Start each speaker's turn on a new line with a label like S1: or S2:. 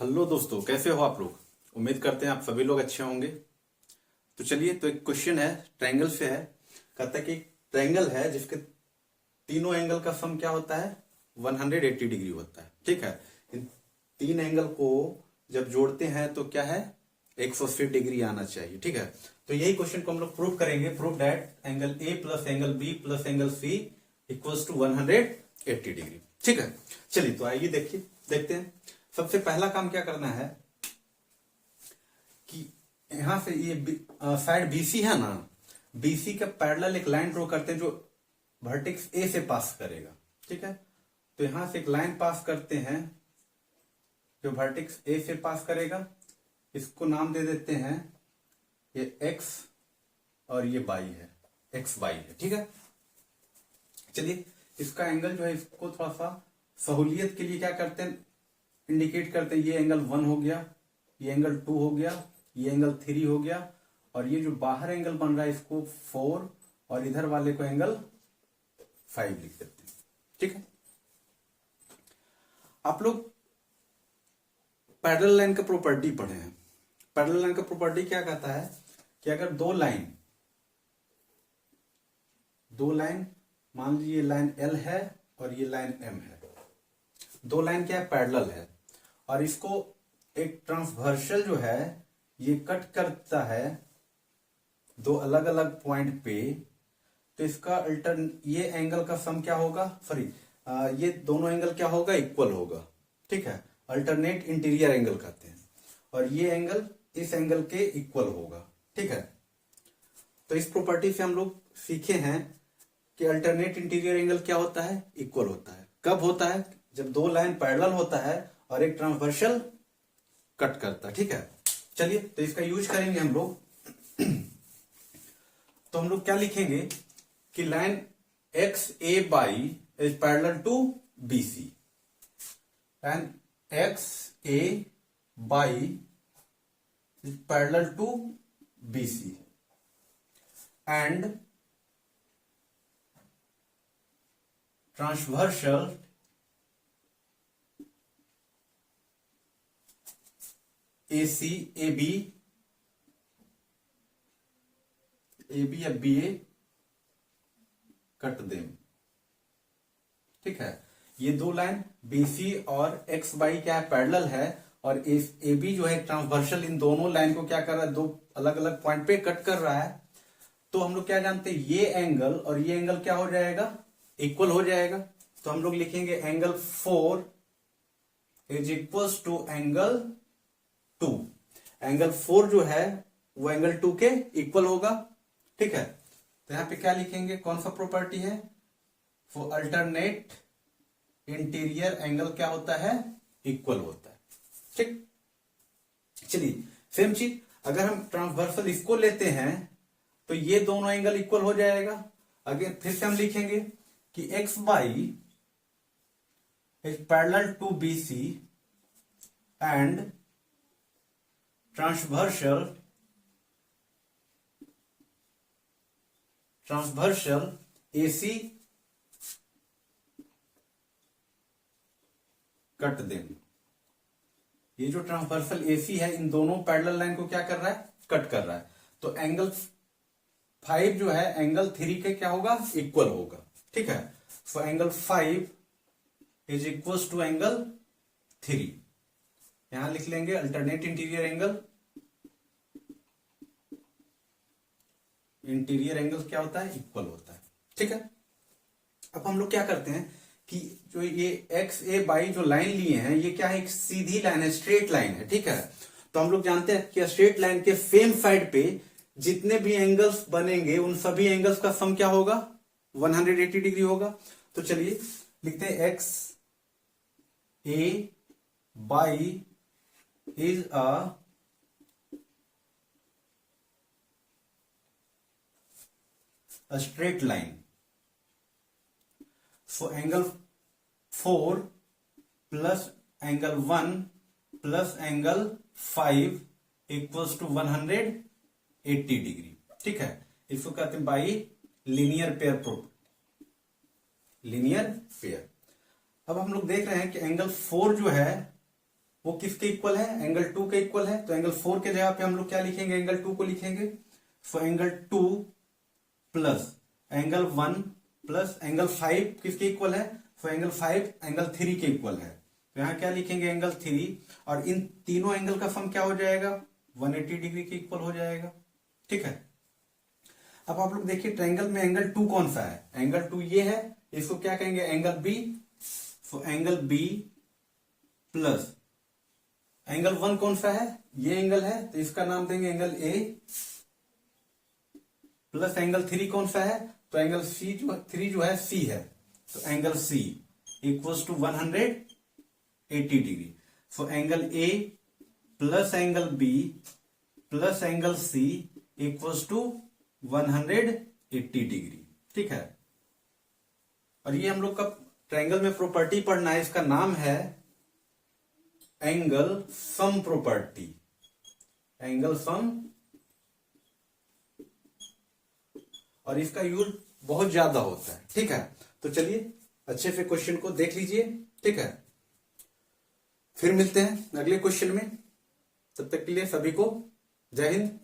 S1: Hello दोस्तों, कैसे हो आप लोग। उम्मीद करते हैं आप सभी लोग अच्छे होंगे। तो चलिए, तो एक क्वेश्चन है, ट्रायंगल से है। कहता है कि ट्रायंगल है जिसके तीनों एंगल का सम क्या होता है, 180 डिग्री होता है। ठीक है, इन तीन एंगल को जब जोड़ते हैं तो क्या है, 180 डिग्री आना चाहिए। ठीक है, तो यही क्वेश्चन को हम लोग प्रूव करेंगे। Prove that angle A plus angle B plus angle C equals to 180 degree. ठीक है, चलिए तो आइए देखते हैं। सबसे पहला काम क्या करना है कि यहां से ये साइड बीसी है ना, बीसी का पैरेलल एक लाइन ड्रॉ करते हैं जो वर्टेक्स ए से पास करेगा। ठीक है, तो यहां से एक लाइन पास करते हैं जो वर्टेक्स ए से पास करेगा। इसको नाम दे देते हैं, ये एक्स और ये वाई है, एक्स वाई है। ठीक है, चलिए इसका एंगल जो है, इसको थोड़ा सा सहूलियत के लिए क्या करते हैं, इंडिकेट करते हैं। ये एंगल 1 हो गया, ये एंगल 2 हो गया, ये एंगल 3 हो गया, और ये जो बाहर एंगल बन रहा है इसको 4 और इधर वाले को एंगल 5 लिख देते हैं। ठीक है, आप लोग पैरेलल लाइन का प्रॉपर्टी पढ़े हैं। पैरेलल लाइन का प्रॉपर्टी क्या कहता है कि अगर दो लाइन मान लीजिए लाइन L है और ये लाइन M है, दो लाइन क्या है, पैरेलल है, और इसको एक ट्रांसवर्सल जो है ये कट करता है दो अलग अलग पॉइंट पे। तो इसका ये एंगल का सम क्या होगा, सॉरी ये दोनों एंगल क्या होगा, इक्वल होगा। ठीक है, अल्टरनेट इंटीरियर एंगल कहते हैं, और ये एंगल इस एंगल के इक्वल होगा। ठीक है, तो इस प्रॉपर्टी से हम लोग सीखे हैं कि अल्टरनेट इंटीरियर एंगल क्या होता है, इक्वल होता है। कब होता है, जब दो लाइन पैरेलल होता है और एक ट्रांसवर्सल कट करता है। ठीक है, चलिए तो इसका यूज करेंगे हम लोग। तो हम लोग क्या लिखेंगे कि line X A Y is parallel to B C, line X A Y is parallel to B C and transversal AC AB या BA कट देम। ठीक है, ये दो लाइन BC और XY क्या है, पैरेलल है, और AB जो है ट्रांसवर्सल इन दोनों लाइन को क्या कर रहा है, दो अलग अलग पॉइंट पे कट कर रहा है। तो हम लोग क्या जानते हैं, ये एंगल और ये एंगल क्या हो जाएगा, इक्वल हो जाएगा। तो हम लोग लिखेंगे angle 4 is equals to angle 2। Angle 4 जो है वो एंगल 2 के इक्वल होगा। ठीक है, तो यहां पे क्या लिखेंगे, कौन सा प्रॉपर्टी है, वो अल्टरनेट इंटीरियर एंगल क्या होता है, इक्वल होता है। ठीक, चलिए सेम चीज अगर हम ट्रांसवर्सल इसको लेते हैं तो ये दोनों एंगल इक्वल हो जाएगा। अगेन फिर से हम लिखेंगे कि X Y is parallel to B C and transversal A C cut them. ये जो ट्रांसवर्सल ए सी है इन दोनों पैरेलल लाइन को क्या कर रहा है, कट कर रहा है। तो एंगल 5 जो है एंगल 3 के क्या होगा, इक्वल होगा। ठीक है, so angle 5 is equals to angle 3। यहां लिख लेंगे alternate interior angle. Interior angle क्या होता है, इक्वल होता है। ठीक है, अब हम लोग क्या करते हैं कि जो ये एक्स ए बाई जो लाइन लिए हैं ये क्या है, एक सीधी लाइन है, स्ट्रेट लाइन है। ठीक है, तो हम लोग जानते हैं कि स्ट्रेट लाइन के सेम साइड पे जितने भी एंगल्स बनेंगे उन सभी एंगल्स का सम क्या होगा, 180 डिग्री होगा। तो चलिए लिखते हैं X A Y is a straight line. So angle 4 plus angle 1 plus angle 5 equals to 180 degree. ठीक है, इसको कहते हैं by linear pair property, linear pair. अब हम लोग देख रहे हैं कि एंगल 4 जो है वो किसके इक्वल है, एंगल 2 के इक्वल है। तो एंगल 4 के जगह पे हम लोग क्या लिखेंगे, एंगल 2 को लिखेंगे। So angle 2 plus angle 1 plus angle 5 किसके इक्वल है, सो एंगल 5 एंगल 3 के इक्वल है। तो यहां क्या लिखेंगे, एंगल 3, और इन तीनों एंगल का सम क्या हो जाएगा, 180 डिग्री के इक्वल हो जाएगा। ठीक है। अब आप लोग देखिए ट्रायंगल में एंगल 2 कौन सा है, एंगल 2 ये है, इसको क्या कहेंगे, angle B. So angle B plus angle 1 कौन सा है, ये एंगल है, तो इसका नाम देंगे एंगल ए, प्लस एंगल 3 कौन सा है, तो एंगल सी जो 3 जो है सी है, तो angle C equals to 180 degree. So angle A plus angle B plus angle C equals to 180 degree. ठीक है। और ये हम लोग का ट्रायंगल में प्रॉपर्टी पढ़ना है, इसका नाम है angle sum property, angle sum, और इसका यूज बहुत ज्यादा होता है। ठीक है। तो चलिए अच्छे से क्वेश्चन को देख लीजिए। ठीक है, फिर मिलते हैं अगले क्वेश्चन में। तब तक के लिए सभी को जय हिंद।